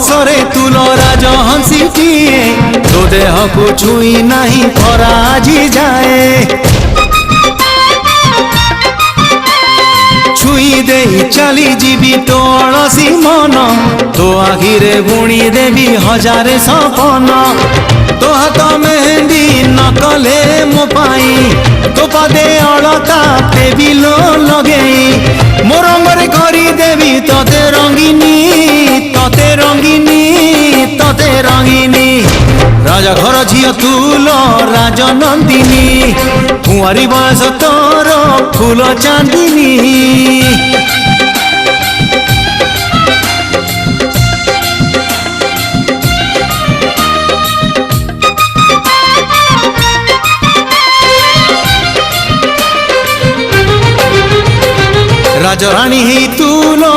हसरे तुल राज हंसीटिए तो देह को छुई नहीं खरा आजी जाए छुई दे चली जीवी तो अलसी मन तो आखिरे बुणी देवी हजारे सपन तो हाथ मेहंदी न कले मो पाई तो पदे अलता टेबिलो लगेई मो रंगरे करी देवी तते रंगिनी तते रंगिनी तते रंगिनी राजा घर झियो तुल राजनंदिनी कुंवारी बयस तोर फूल चांदिनी राजराणी ही तुलो